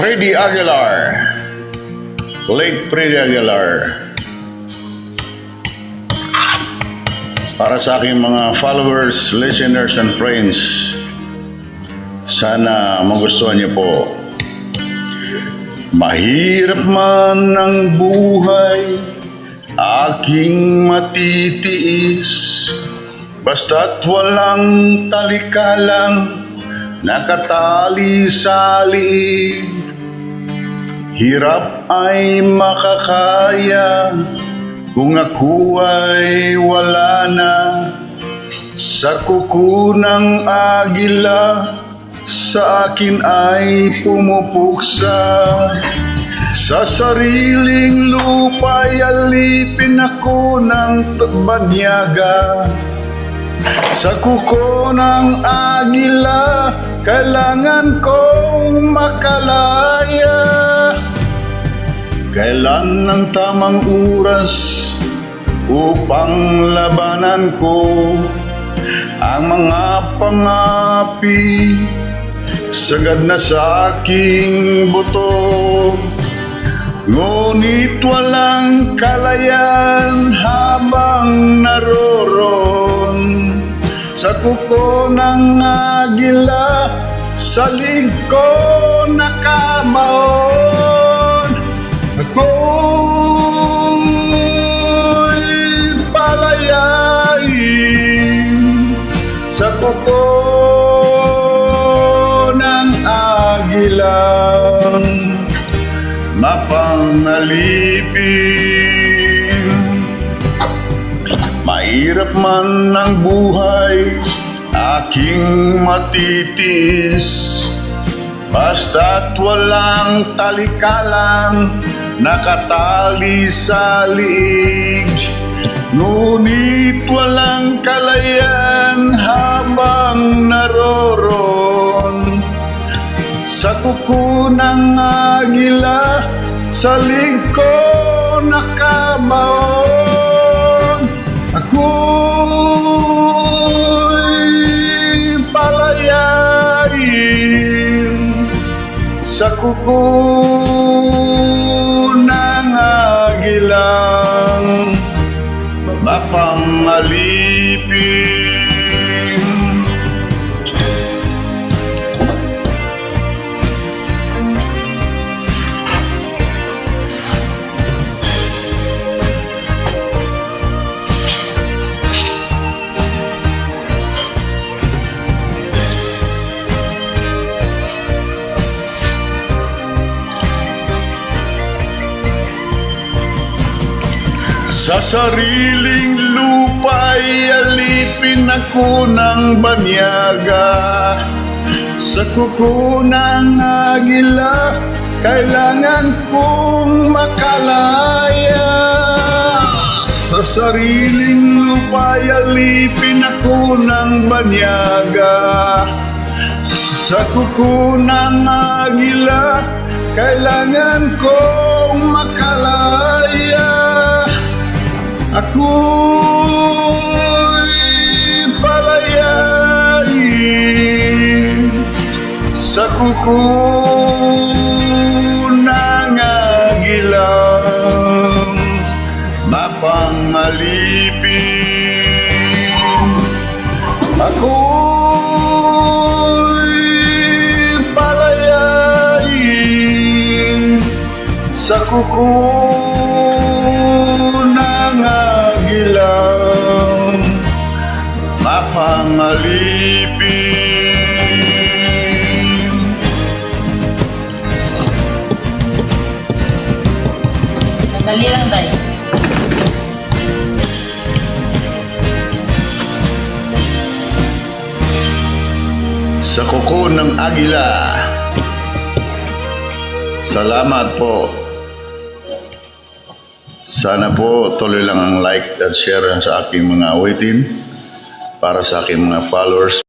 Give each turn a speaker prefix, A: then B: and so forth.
A: Freddy Aguilar, late Freddy Aguilar. Para sa aking mga followers, listeners, and friends, sana magustuhan niyo po. Mahirap man ang buhay, aking matitiis, basta't walang talikalang nakatali sa liig. Hirap ay makakaya kung ako ay wala na. Sa kuko ng agila, sa akin ay pumupuksa. Sa sariling lupa'y alipin ako ng banyaga. Sa kuko ng agila, kailangan kong makalaya. Kailan ang tamang oras upang labanan ko ang mga pangapi sagad na sa aking buto. Ngunit walang kalayan habang naroroon sa kuko ng agila, sa lig ko nakamaon. Ako'y palayain sa kuko ng agilang mapangalipin. Mahirap man ang buhay, aking matitis, basta't walang talikalang nakatali sa liig. Ngunit walang kalayan habang naroroon sa kuko ng agila, sa lig ko nakamaon. Ako'y palayain sa kuko ng agilang mapangalipin. Sa sariling lupa'y alipin ako ng banyaga. Sa kuko ng agila, kailangan kong makalaya. Sa sariling lupa'y alipin ako ng banyaga. Sa kuko ng agila, kailangan kong makalaya. Ako'y palayain sa kuko ng agilang mapangalipin. Ako'y palayain sa kuko agilang mapangalipin.
B: Dali lang tayo.
A: Sa kuko ng agila. Salamat po Sana po tuloy lang ang like at share sa aking mga awitin para sa aking mga followers.